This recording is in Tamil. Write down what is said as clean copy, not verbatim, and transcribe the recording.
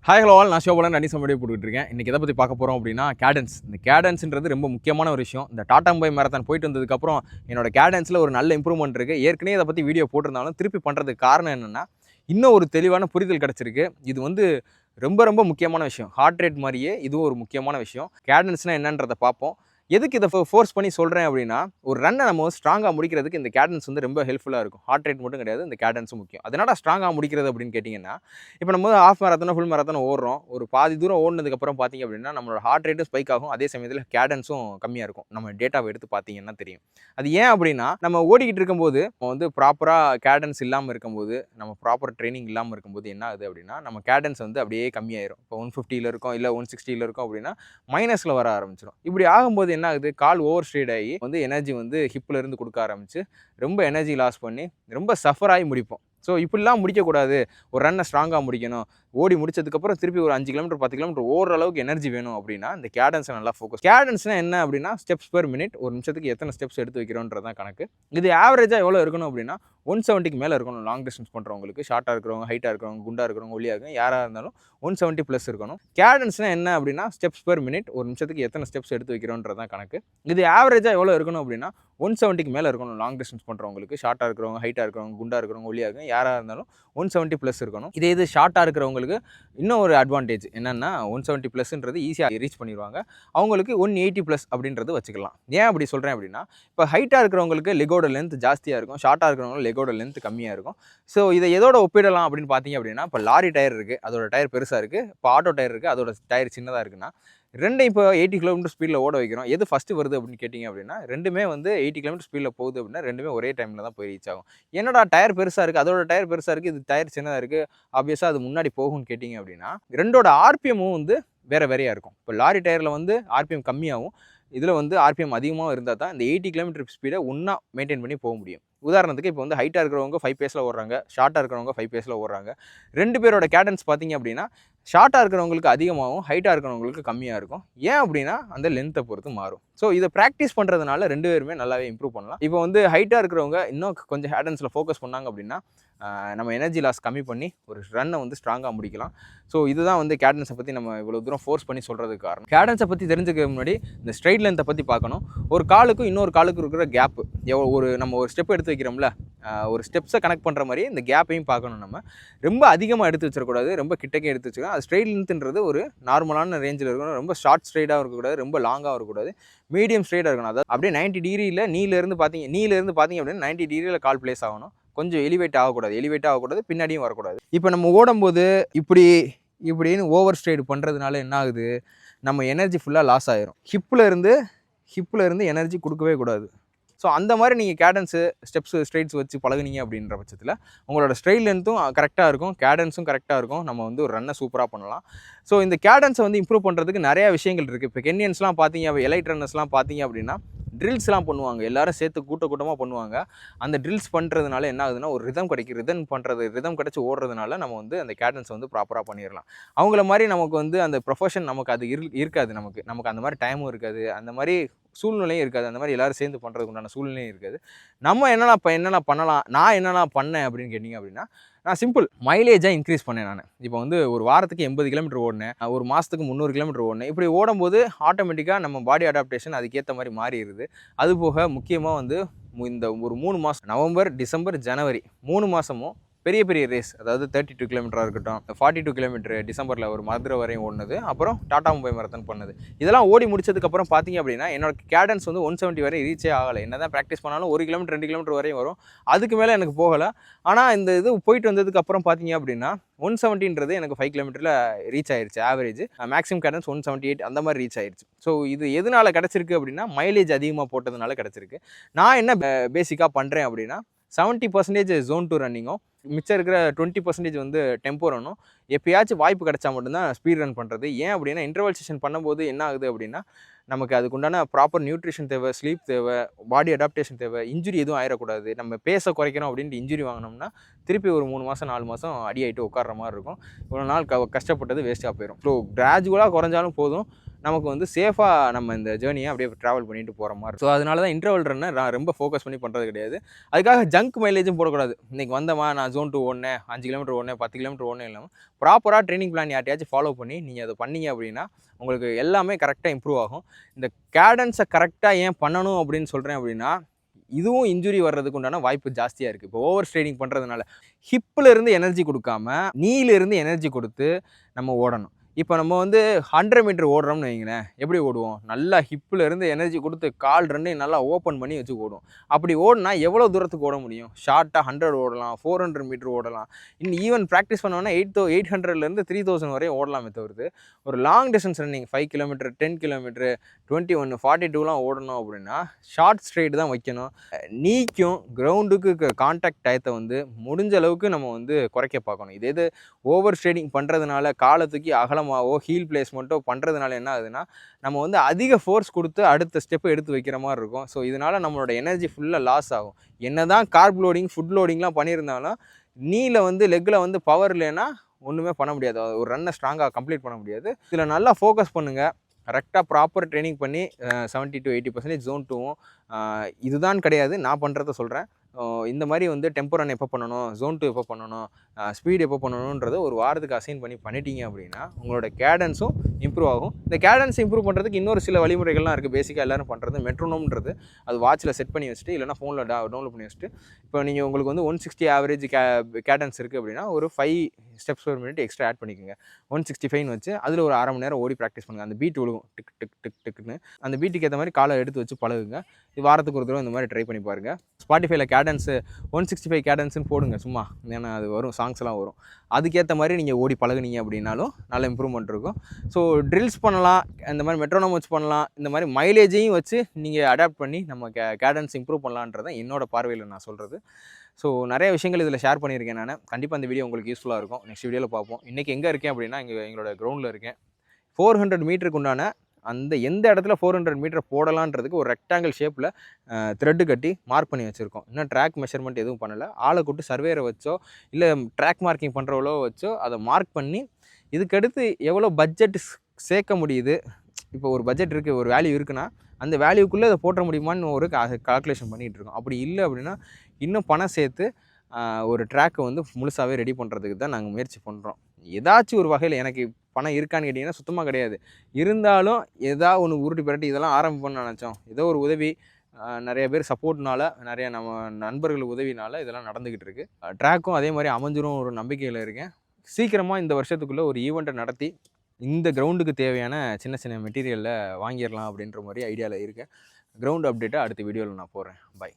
ஹாய் ஹலோ ஆல், நான் ஷோபலன் அனி சம்படியை போட்டுக்கிட்டு இன்றைக்கி எதை பற்றி பார்க்க போகிறோம் அப்படின்னா கேடன்ஸ். இந்த கேடன்ஸ்ன்றது ரொம்ப முக்கியமான ஒரு விஷயம். இந்த டாடா மும்பை மேரத்தான் போயிட்டு வந்ததுக்கப்புறம் என்னோட கேடன்ஸில் ஒரு நல்ல இம்ப்ரூவ்மெண்ட் இருக்குது. ஏற்கனவே இதை பற்றி வீடியோ போட்டிருந்தாலும் திருப்பி பண்ணுறதுக்கு காரணம் என்னென்னா, இன்னும் ஒரு தெளிவான புரிதல் கிடச்சிருக்கு. இது வந்து ரொம்ப ரொம்ப முக்கியமான விஷயம். ஹார்ட் ரேட் மாதிரியே இதுவும் ஒரு முக்கியமான விஷயம். கேடன்ஸ்னால் என்னன்றதை பார்ப்போம். எதுக்கு இதை ஃபோர்ஸ் பண்ணி சொல்கிறேன் அப்படின்னா, ஒரு ரன்னை நம்ம ஸ்ட்ராங்காக முடிக்கிறதுக்கு இந்த கேடன்ஸ் வந்து ரொம்ப ஹெல்ப்ஃபுல்லாக இருக்கும். ஹார்ட் ரேட் மட்டும் கிடையாது, இந்த கேடன்ஸும் முக்கியம். அதனால ஸ்ட்ராங்காக முடிக்கிறது அப்படின்னு கேட்டிங்கன்னா, இப்போ நம்ம ஹாஃப் மேரத்தானோ ஃபுல் மேரத்தானோ ஓடுறோம். ஒரு பாதி தூரம் ஓடினதுக்கப்புறம் பார்த்திங்க அப்படின்னா, நம்மளோட ஹார்ட் ரேட்டும் ஸ்பைக் ஆகும். அதே சமயத்தில் கேடன்ஸும் கம்மியாக இருக்கும். நம்ம டேட்டாவை எடுத்து பார்த்தீங்கன்னா தெரியும். அது ஏன் அப்படின்னா, நம்ம ஓடிக்கிட்டு இருக்கும்போது நம்ம வந்து ப்ராப்பராக கேடன்ஸ் இல்லாமல் இருக்கும்போது, நம்ம ப்ராப்பர் ட்ரைனிங் இல்லாமல் இருக்கும்போது என்ன ஆகுது அப்படின்னா, நம்ம கேடன்ஸ் வந்து அப்படியே கம்மியாயிரும். இப்போ 150ல் இருக்கும், இல்லை 160ல் இருக்கும் அப்படின்னா மைனஸில் வர ஆரம்பிச்சிடும். இப்படி ஆகும்போது என்ன ஆகுது, கால் ஓவர் ஸ்ட்ரீட் ஆகி வந்து எனர்ஜி வந்து ஹிப்பில் இருந்து கொடுக்க ஆரம்பிச்சு ரொம்ப எனர்ஜி லாஸ் பண்ணி ரொம்ப சஃபர் ஆகி முடிப்போம். ஸோ இப்படிலாம் முடிக்கக்கூடாது. ஒரு ரன்னை ஸ்ட்ராங்காக முடிக்கணும். ஓடி முடிச்சதுக்கப்புறம் திருப்பி ஒரு 5 கிலோமீட்டர் 10 கிலோமீட்டர் ஓடுற அளவுக்கு எனர்ஜி வேணும் அப்படின்னா இந்த கேடன்ஸை நல்லா ஃபோக்கஸ். கேடன்ஸ்னால் என்ன அப்படின்னா, ஸ்டெப்ஸ் பெர் மினிட். ஒரு நிமிஷத்துக்கு எத்தனை ஸ்டெப்ஸ் எடுத்து வைக்கிறோன்றதான் கணக்கு. இது ஆவரேஜாக எவ்வளோ இருக்கணும் அப்படின்னா 170க்கு மேலே இருக்கணும். லாங் டிஸ்டன்ஸ் பண்ணுறவங்களுக்கு, ஷார்ட்டாக இருக்கிறவங்க, ஹைட்டாக இருக்கிறவங்க, குண்டாக இருக்கிறவங்க, ஒல்லியாக இருக்கும், யாராக இருந்தாலும் 170 ப்ளஸ் இருக்கணும். கேடன்ஸ்னால் என்ன அப்படின்னா, ஸ்டெப்ஸ் பெர் மினிட். ஒரு நிமிஷத்துக்கு எத்தனை ஸ்டெப்ஸ் எடுத்து வைக்கிறோன்றதான் கணக்கு. இது ஆவரேஜாக எவ்வளோ இருக்கணும் அப்படின்னா 170க்கு மேலே இருக்கணும். லாங் டிஸ்டன்ஸ் பண்ணுறவங்களுக்கு, ஷார்ட்டாக இருக்கிறவங்க, ஹைட்டாக இருக்கிறவங்க, குண்டாக இருக்கிறவங்க, ஒல்லியாக இருக்கும், யாராக இருந்தாலும் 170 ப்ளஸ் இருக்கணும். இது ஷார்ட்டாக இருக்கிறவங்களுக்கு இன்னும் ஒரு அட்வான்டேஜ் என்னென்னா, 170 ப்ளஸ்ன்றது ஈஸியாக ரீச் பண்ணிடுவாங்க. அவங்களுக்கு 180 ப்ளஸ் அப்படின்றது வச்சுக்கலாம். ஏன் அப்படி சொல்கிறேன் அப்படின்னா, இப்போ ஹைட்டாக இருக்கிறவங்களுக்கு லெக்கோட லென்த் ஜாஸ்தியாக இருக்கும், ஷார்ட்டாக இருக்கிறவங்களுக்கு லெக்கோட லென்த் கம்மியாக இருக்கும். ஸோ இதை எதோட ஒப்பிடலாம் அப்படின்னு பார்த்தீங்க அப்படின்னா, இப்போ லாரி டயர் இருக்குது, அதோட டயர் பெருசாக இருக்குது. இப்போ ஆட்டோ டயர் இருக்குது, அதோட டயர் சின்னதாக இருக்குன்னா, ரெண்டும் இப்போ 80 கிலோமீட்டர் ஸ்பீடில் ஓட வைக்கிறோம். எது ஃபஸ்ட்டு வருது அப்படின்னு கேட்டிங்க அப்படின்னா, ரெண்டுமே வந்து 80 கிலோமீட்டர் ஸ்பீடில் போகுது அப்படின்னா ரெண்டுமே ஒரே டைமில் தான் போய் ரீச் ஆகும். என்னடா டயர் பெருசாக இருக்குது, அதோட டயர் பெருசாக இருக்குது, இது டயர் சின்னதாக இருக்குது, ஆப்வியஸாக அது முன்னாடி போகும்னு கேட்டிங்க அப்படின்னா, ரெண்டோட ஆர்பிஎம்மும் வந்து வேறையாக இருக்கும். இப்போ லாரி டயரில் வந்து ஆர்பிஎம் கம்மியாகவும், இதில் வந்து ஆர்பிஎம் அதிகமாக இருந்தால் தான் இந்த 80 கிலோமீட்டர் ஸ்பீடை ஒன்றா மெயின்டைன் பண்ணி போக முடியும். உதாரணத்துக்கு இப்போ வந்து ஹைட்டாக இருக்கிறவங்க 5 பேஸில் ஓடுறாங்க, ஷார்ட்டாக இருக்கிறவங்க 5 பேஸில் ஓடுறாங்க. 2 பேரோட கேடன்ஸ் பார்த்தீங்க அப்படின்னா, ஷார்ட்டாக இருக்கிறவங்களுக்கு அதிகமாகவும், ஹைட்டாக இருக்கிறவங்களுக்கு கம்மியாக இருக்கும். ஏன் அப்படின்னா அந்த லென்த்தை பொறுத்து மாறும். ஸோ இதை ப்ராக்டிஸ் பண்ணுறதுனால 2 பேருமே நல்லாவே இம்ப்ரூவ் பண்ணலாம். இப்போ வந்து ஹைட்டாக இருக்கிறவங்க இன்னும் கொஞ்சம் கேடன்ஸில் ஃபோக்கஸ் பண்ணாங்க அப்படின்னா, நம்ம எனர்ஜி லாஸ் கம்மி பண்ணி ஒரு ரன்னை வந்து ஸ்ட்ராங்காக முடிக்கலாம். ஸோ இதுதான் வந்து கேடன்ஸை பற்றி நம்ம இவ்வளோ தூரம் ஃபோர்ஸ் பண்ணி சொல்கிறதுக்கு காரணம். கேடன்ஸை பற்றி தெரிஞ்சுக்க முன்னாடி இந்த ஸ்ட்ரைட் லென்த்தை பற்றி பார்க்கணும். ஒரு காலுக்கும் இன்னொரு காலுக்கும் இருக்கிற கேப்பு நம்ம ஒரு ஸ்டெப் எடுத்து வைக்கிறோம்ல, ஒரு ஸ்டெப்ஸை கனெக்ட் பண்ணுற மாதிரி இந்த கேப்பையும் பார்க்கணும். நம்ம ரொம்ப அதிகமாக எடுத்து வச்சிடக்கூடாது, ரொம்ப கிட்டக்கே எடுத்து வச்சுக்கலாம். அது ஸ்ட்ரைட் லென்த்ன்றது ஒரு நார்மலான ரேஞ்சில் இருக்கணும். ரொம்ப ஷார்ட் ஸ்ட்ரைட்டாக இருக்கக்கூடாது, ரொம்ப லாங்காக இருக்கக்கூடாது, மீடியம் ஸ்ட்ரைட்டாக இருக்கணும். அதாவது அப்படியே 90 டிகிரியில் நீலேருந்து பார்த்தீங்க அப்படின்னா 90 டிகிரியில் கால் பிளேஸ் ஆகணும். கொஞ்சம் எலிவேட் ஆகக்கூடாது, பின்னாடியும் வரக்கூடாது. இப்போ நம்ம ஓடும்போது இப்படின்னு ஓவர் ஸ்ட்ரைட் பண்ணுறதுனால என்ன ஆகுது, நம்ம எனர்ஜி ஃபுல்லாக லாஸ் ஆகிரும். ஹிப்பில் இருந்து எனர்ஜி கொடுக்கவே கூடாது. ஸோ அந்த மாதிரி நீங்கள் கேடன்ஸு, ஸ்டெப்ஸு, ஸ்ட்ரைட்ஸ் வச்சு பழகுனீங்க அப்படின்ற பட்சத்தில் உங்களோட ஸ்ட்ரைட் லென்த்தும் கரெக்டாக இருக்கும், கேடன்ஸும் கரெக்டாக இருக்கும். நம்ம வந்து ஒரு ரன்னை சூப்பராக பண்ணலாம். ஸோ இந்த கேடன்ஸை வந்து இம்ப்ரூவ் பண்ணுறதுக்கு நிறையா விஷயங்கள் இருக்குது. இப்போ கென்யன்ஸ்லாம் பார்த்தீங்க, எலைட் ரன்னர்ஸ்லாம் பார்த்தீங்க அப்படின்னா ட்ரில்ஸ்லாம் பண்ணுவாங்க. எல்லோரும் சேர்த்து கூட்டமாக பண்ணுவாங்க. அந்த ட்ரில்ஸ் பண்ணுறதுனால என்ன ஆகுதுன்னா, ஒரு ரிதம் கிடைக்கும். ரிதம் கிடச்சி ஓடுறதுனால நம்ம வந்து அந்த கேடன்ஸை வந்து ப்ராப்பராக பண்ணிடலாம். அவங்கள மாதிரி நமக்கு வந்து அந்த ப்ரொஃபஷன் நமக்கு அது இருக்காது. நமக்கு அந்த மாதிரி டைமும் இருக்காது, அந்த மாதிரி சூழ்நிலையும் இருக்காது. அந்த மாதிரி எல்லோரும் சேர்ந்து பண்ணுறதுக்கு உண்டான சூழ்நிலையும் இருக்காது. நம்ம என்னென்ன பண்ணலாம், நான் என்னென்ன பண்ணேன் அப்படின்னு கேட்டிங்க அப்படின்னா, நான் சிம்பிள் மைலேஜாக இன்க்ரீஸ் பண்ணேன். நான் இப்போ வந்து ஒரு வாரத்துக்கு 80 கிலோமீட்டர் ஓடினேன், ஒரு மாதத்துக்கு 300 கிலோமீட்டர் ஓடினேன். இப்படி ஓடும்போது ஆட்டோமேட்டிக்காக நம்ம பாடி அடாப்டேஷன் அதுக்கேற்ற மாதிரி மாறிடுது. அதுபோக முக்கியமாக வந்து இந்த ஒரு 3 மாதம், நவம்பர், டிசம்பர், ஜனவரி 3 மாதமும் பெரிய ரேஸ், அதாவது 32 கிலோமீட்டராக இருக்கட்டும், 42 கிலோமீட்டர் டிசம்பரில் ஒரு மதுரை வரையும் ஓடினது, அப்புறம் டாடா மும்பை மேரத்தான் பண்ணது. இதெல்லாம் ஓடி முடிச்சதுக்கப்புறம் பார்த்தீங்க அப்படின்னா என்னோட கேடன்ஸ் வந்து 170 வரை ரீச்சே ஆகலை. என்ன தான் ப்ராக்டிஸ் பண்ணாலும் 1 கிலோமீட்டர் 2 கிலோமீட்டர் வரையும் வரும், அதுக்கு மேலே எனக்கு போகலை. ஆனால் இந்த இது போயிட்டு வந்ததுக்கப்புறம் பார்த்தீங்க அப்படின்னா 170ன்றது எனக்கு 5 கிலோமீட்டரில் ரீச் ஆயிடுச்சு. ஆவரேஜ் மேக்ஸிமம் கேடன்ஸ் 178 அந்த மாதிரி ரீச் ஆயிடுச்சு. ஸோ இது எதனால் கிடச்சிருக்கு அப்படின்னா, மைலேஜ் அதிகமாக போட்டதுனால கிடச்சிருக்கு. நான் என்ன பேசிக்காக பண்ணுறேன் அப்படின்னா, 70% ஜோன் 2 ரன்னிங்கும், மிச்சம் இருக்கிற 20% வந்து டெம்போ ரன்னும், எப்பயாச்சும் வாய்ப்பு கிடைச்சா மட்டும்தான் ஸ்பீட் ரன் பண்ணுறது. ஏன் அப்படின்னா, இன்டர்வல் செஷன் பண்ணும்போது என்ன ஆகுது அப்படின்னா, நமக்கு அதுக்குண்டான ப்ராப்பர் நியூட்ரிஷன் தேவை, ஸ்லீப் தேவை, பாடி அடாப்டேஷன் தேவை, இன்ஜுரி எதுவும் ஆயிடக்கூடாது. நம்ம பேச குறைக்கணும் அப்படின்ட்டு இன்ஜுரி வாங்கினோம்னா திருப்பி ஒரு 3 மாதம் 4 மாதம் அடி ஆகிட்டு உட்கார்ற மாதிரி இருக்கும். இவ்வளோ நாள் கஷ்டப்பட்டது வேஸ்ட்டாக போயிடும். ஸோ கிராஜுவலாக குறைஞ்சாலும் போதும், நமக்கு வந்து சேஃபாக நம்ம இந்த ஜேர்னியை அப்படியே ட்ராவல் பண்ணிட்டு போகிற மாதிரி. ஸோ அதனால தான் இன்டர்வல் ரன்னை நான் ரொம்ப ஃபோக்கஸ் பண்ணி பண்ணுறது கிடையாது. அதுக்காக ஜங்க் மைலேஜும் போடக்கூடாது. இன்றைக்கி வந்தமா நான் Zone 2 ஓடினேன், 5 கிலோமீட்டர் ஓடினேன், 10 கிலோமீட்டர் ஓடினேன் இல்லாமல் ப்ராப்பராக ட்ரெயினிங் பிளான் யார்ட்டையாச்சும் ஃபாலோ பண்ணி நீங்கள் அதை பண்ணீங்க அப்படின்னா உங்களுக்கு எல்லாமே கரெக்டாக இம்ப்ரூவ் ஆகும். இந்த கேடன்ஸை கரெக்டாக ஏன் பண்ணணும் அப்படின்னு சொல்கிறேன் அப்படின்னா, இதுவும் இன்ஜுரி வர்றதுக்கு உண்டான வாய்ப்பு ஜாஸ்தியாக இருக்குது. இப்போ ஓவர் ஸ்ட்ரெயினிங் பண்ணுறதுனால ஹிப்பில் இருந்து எனர்ஜி கொடுக்காம நீல எனர்ஜி கொடுத்து நம்ம ஓடணும். இப்போ நம்ம வந்து 100 மீட்டர் ஓடுறோம்னு வைங்களேன், எப்படி ஓடுவோம்? நல்லா ஹிப்பில் இருந்து எனர்ஜி கொடுத்து கால் ரெண்டையும் நல்லா ஓப்பன் பண்ணி வச்சு ஓடுவோம். அப்படி ஓடினா எவ்வளோ தூரத்துக்கு ஓட முடியும்? ஷார்ட்டாக 100 ஓடலாம், 400 மீட்டர் ஓடலாம். ஈவன் ப்ராக்டிஸ் பண்ணோன்னா 800லேருந்து 3000 வரையும் ஓடலாமே தவிர்த்து ஒரு long distance running 5 kilometre, 10 kilometre, 21, 42லாம் ஓடணும் அப்படின்னா ஷார்ட் ஸ்ட்ரெயிட் தான் வைக்கணும். நீக்கும் கிரவுண்டுக்கு கான்டாக்ட் டயத்தை வந்து முடிஞ்ச அளவுக்கு நம்ம வந்து குறைக்க பார்க்கணும். இது ஓவர் ஸ்ட்ரெயினிங் பண்ணுறதுனால காலை தூக்கி அகலமாகவோ ஹீல் பிளேஸ்மெண்ட்டோ பண்ணுறதுனால என்ன ஆகுதுன்னா, நம்ம வந்து அதிக ஃபோர்ஸ் கொடுத்து அடுத்த ஸ்டெப்பு எடுத்து வைக்கிற மாதிரி இருக்கும். ஸோ இதனால் நம்மளோட எனர்ஜி ஃபுல்லாக லாஸ் ஆகும். என்ன தான் கார்ப் லோடிங், ஃபுட் லோடிங்லாம் பண்ணியிருந்தாலும் நீல வந்து லெக்கில் வந்து பவர் இல்லைன்னா ஒன்றுமே பண்ண முடியாது. ஒரு ரன்னை ஸ்ட்ராங்காக கம்ப்ளீட் பண்ண முடியாது. இதில் நல்லா ஃபோக்கஸ் பண்ணுங்கள். கரெக்டாக ப்ராப்பர் ட்ரைனிங் பண்ணி 70 to 80% Zone 2வும் இதுதான் கிடையாது, நான் பண்ணுறத சொல்கிறேன். இந்த மாதிரி வந்து டெம்போ ரன் எப்போ பண்ணணும், Zone 2 எப்போ பண்ணணும், ஸ்பீட் எப்போ பண்ணணுன்றதை ஒரு வாரத்துக்கு அசைன் பண்ணி பண்ணிட்டீங்க அப்படின்னா உங்களோட கேடன்ஸும் இம்ப்ரூவ் ஆகும். இந்த கேடன்ஸ் இம்ப்ரூவ் பண்ணுறதுக்கு இன்னொரு சில வழிமுறைகள்லாம் இருக்குது. பேசிக்காக எல்லோரும் பண்ணுறது மெட்ரோனோம்ன்றது, அது வாட்சில் செட் பண்ணி வச்சுட்டு இல்லைனா ஃபோனில் டவுன்லோட் பண்ணி வச்சுட்டு, இப்போ நீங்கள் உங்களுக்கு வந்து 160 ஆவரேஜ் கேடன்ஸ் இருக்குது அப்படின்னா ஒரு 5 steps per minute extra add பண்ணிக்கோங்க. 165ன்னு வச்சு அதில் ஒரு 1/2 மணி நேரம் ஓடி ப்ராக்டிஸ் பண்ணுங்கள். அந்த பீட் விழுகும் டிக் டிக் டிக் டிக்னு, அந்த பீட்டுக்கு ஏற்ற மாதிரி காலை எடுத்து வச்சு பழகுங்க. இது வாரத்துக்கு ஒரு தடவை இந்த மாதிரி ட்ரை பண்ணி பாருங்கள். ஸ்பாட்டிஃபைல கேடன்ஸு 165 கேடன்ஸ்னு போடுங்க சும்மா, ஏன்னா அது வரும், சாங்ஸ்லாம் வரும். அதுக்கேற்ற மாதிரி நீங்கள் ஓடி பழகுனீங்க அப்படின்னாலும் நல்ல இம்ப்ரூவ்மெண்ட் இருக்கும். ஸோ ட்ரில்ஸ் பண்ணலாம், இந்த மாதிரி மெட்ரோனம் வச்சு பண்ணலாம், இந்த மாதிரி மைலேஜையும் வச்சு நீங்கள் அடாப்ட் பண்ணி நம்ம கேடன்ஸ் இம்ப்ரூவ் பண்ணலான்றதை என்னோட பார்வையில் நான் சொல்கிறது. ஸோ நிறைய விஷயங்கள் இதில் ஷேர் பண்ணியிருக்கேன் நான். கண்டிப்பாக அந்த வீடியோ உங்களுக்கு யூஸ்ஃபுல்லாக இருக்கும். நெக்ஸ்ட் வீடியோவில் பார்ப்போம். இன்றைக்கி எங்கே இருக்கேன் அப்படின்னா, எங்களோட கிரவுண்டில் இருக்கேன். 400 மீட்டருக்கு உண்டான அந்த எந்த இடத்துல 400 மீட்டர் போடலான்றதுக்கு ஒரு ரெக்டாங்கிள் ஷேப்பில் த்ரெட்டு கட்டி மார்க் பண்ணி வச்சுருக்கோம். இன்னும் ட்ராக் மெஷர்மெண்ட் எதுவும் பண்ணலை. ஆளை கூட்டு சர்வேரை வச்சோ இல்லை ட்ராக் மார்க்கிங் பண்ணுறவளோ வச்சோ அதை மார்க் பண்ணி இதுக்கடுத்து எவ்வளோ பட்ஜெட் சேர்க்க முடியுது. இப்போ ஒரு பட்ஜெட் இருக்குது, ஒரு வேல்யூ இருக்குன்னா அந்த வேல்யூக்குள்ளே அதை போட்ட முடியுமான்னு ஒரு கால்குலேஷன் பண்ணிகிட்டு இருக்கோம். அப்படி இல்லை அப்படின்னா இன்னும் பணம் சேர்த்து ஒரு ட்ராக்கை வந்து முழுசாகவே ரெடி பண்ணுறதுக்கு தான் நாங்கள் முயற்சி பண்ணுறோம். ஏதாச்சும் ஒரு வகையில் எனக்கு பணம் இருக்கான்னு கேட்டிங்கன்னா சுத்தமாக கிடையாது. இருந்தாலும் ஏதாவது ஒன்று உருட்டி பிரட்டி இதெல்லாம் ஆரம்பிப்போம்னு நினச்சோம். ஏதோ ஒரு உதவி, நிறைய பேர் சப்போர்ட்னால, நிறைய நம்ம நண்பர்கள் உதவினால இதெல்லாம் நடந்துக்கிட்டு இருக்குது. ட்ராக்கும் அதே மாதிரி அமைஞ்சிரும் ஒரு நம்பிக்கையில் இருக்கேன். சீக்கிரமாக இந்த வருஷத்துக்குள்ளே ஒரு ஈவெண்ட்டை நடத்தி இந்த கிரவுண்டுக்கு தேவையான சின்ன சின்ன மெட்டீரியலில் வாங்கிடலாம் அப்படின்ற மாதிரி ஐடியாவில் இருக்கேன். கிரவுண்ட் அப்டேட்டை அடுத்த வீடியோவில் நான் போடுறேன். பை.